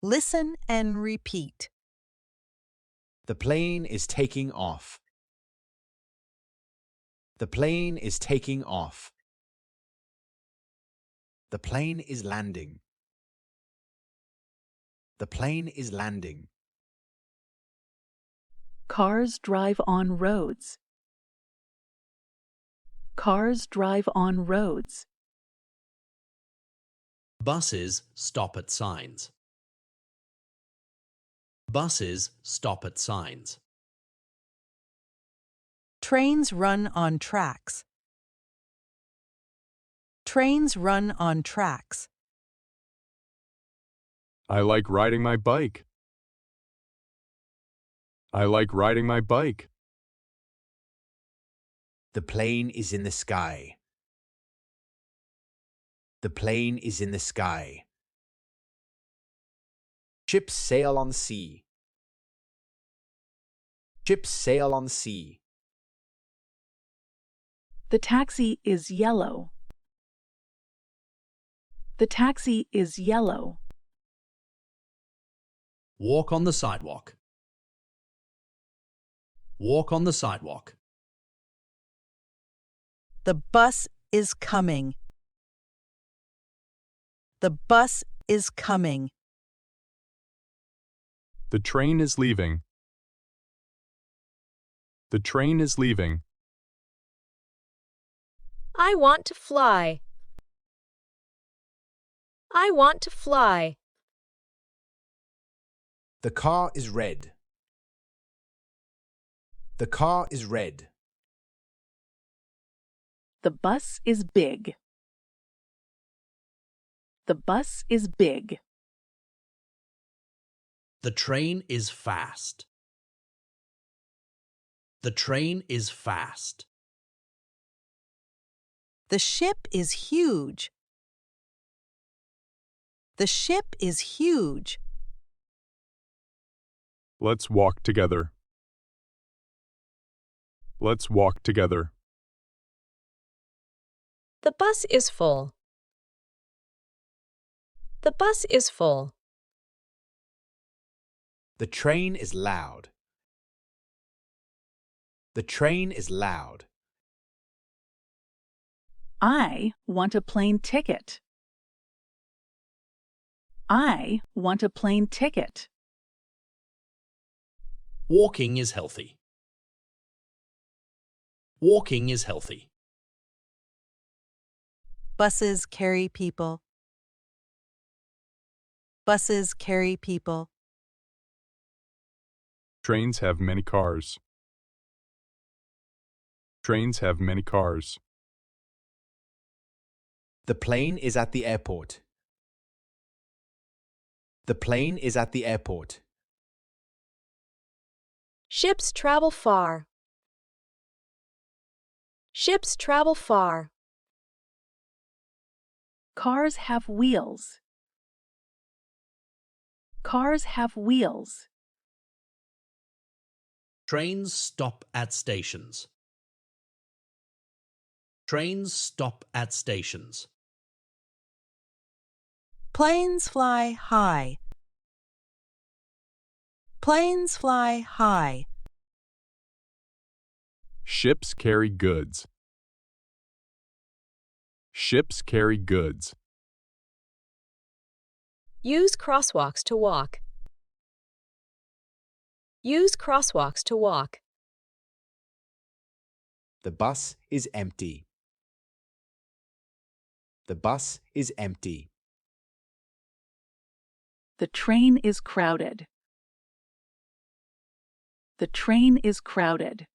Listen and repeat. The plane is taking off. The plane is taking off. The plane is landing. The plane is landing. Cars drive on roads. Cars drive on roads. Buses stop at signs. Buses stop at signs. Trains run on tracks. Trains run on tracks. I like riding my bike. I like riding my bike. The plane is in the sky. The plane is in the sky. Ships sail on sea. Ships sail on sea. The taxi is yellow. The taxi is yellow. Walk on the sidewalk. Walk on the sidewalk. The bus is coming. The bus is coming. The train is leaving. The train is leaving. I want to fly. I want to fly. The car is red. The car is red. The bus is big. The bus is big. The train is fast. The train is fast. The ship is huge. The ship is huge. Let's walk together. Let's walk together. The bus is full. The bus is full. The train is loud. The train is loud. I want a plane ticket. I want a plane ticket. Walking is healthy. Walking is healthy. Buses carry people. Buses carry people. Trains have many cars. Trains have many cars. The plane is at the airport. The plane is at the airport. Ships travel far. Ships travel far. Cars have wheels. Cars have wheels. Trains stop at stations. Trains stop at stations. Planes fly high. Planes fly high. Ships carry goods. Ships carry goods. Use crosswalks to walk. Use crosswalks to walk. The bus is empty. The bus is empty. The train is crowded. The train is crowded.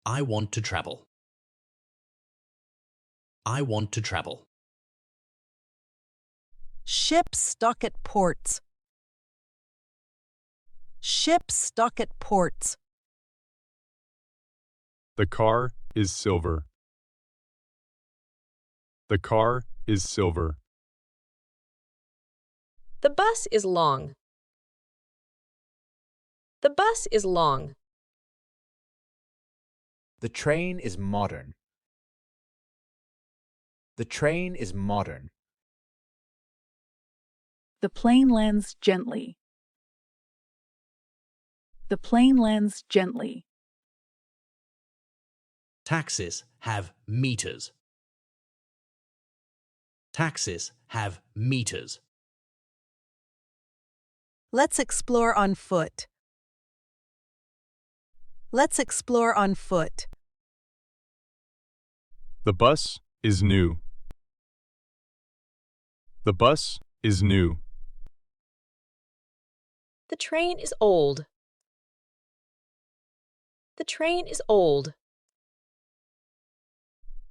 I want to travel. I want to travel. Ships stuck at ports. Ships stuck at ports. The car is silver. The car is silver. The bus is long. The bus is long. The train is modern. The train is modern. The plane lands gently. The plane lands gently. Taxis have meters. Taxis have meters. Let's explore on foot. Let's explore on foot. The bus is new. The bus is new. The train is old. The train is old.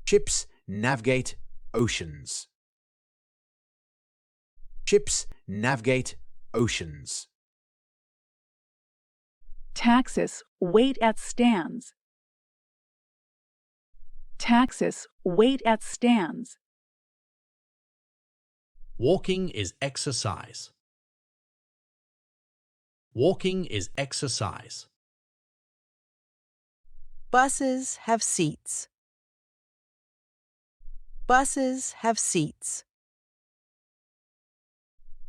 Ships navigate oceans. Ships navigate oceans. Taxis wait at stands. Taxis wait at stands. Walking is exercise. Walking is exercise. Buses have seats. Buses have seats.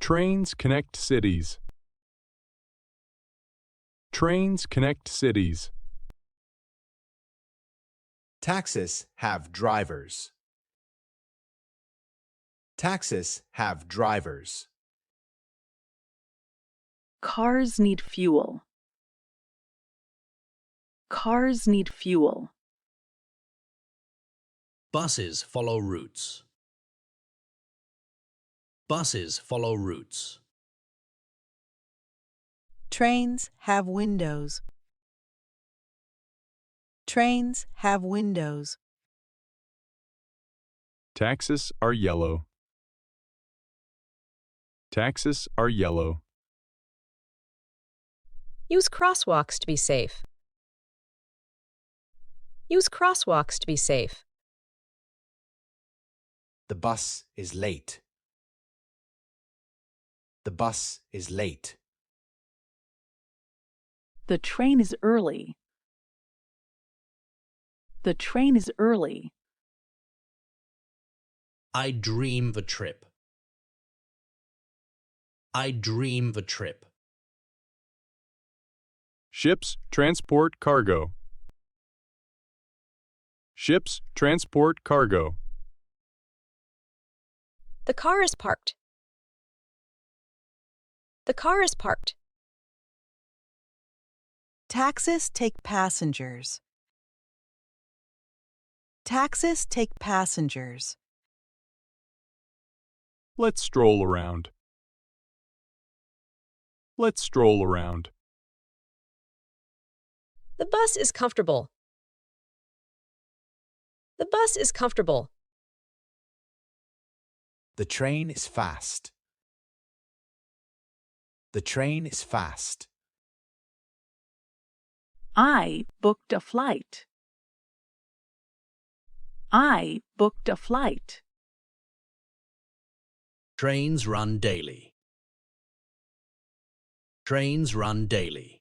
Trains connect cities. Trains connect cities. Taxis have drivers. Taxis have drivers. Cars need fuel. Cars need fuel. Buses follow routes. Buses follow routes. Trains have windows. Trains have windows. Taxis are yellow. Taxis are yellow. Use crosswalks to be safe. Use crosswalks to be safe. The bus is late. The bus is late. The train is early. The train is early. I dream the trip. I dream the trip. Ships transport cargo. Ships transport cargo. The car is parked. The car is parked. Taxis take passengers. Taxis take passengers. Let's stroll around. Let's stroll around. The bus is comfortable. The bus is comfortable. The train is fast. The train is fast. I booked a flight. I booked a flight. Trains run daily. Trains run daily.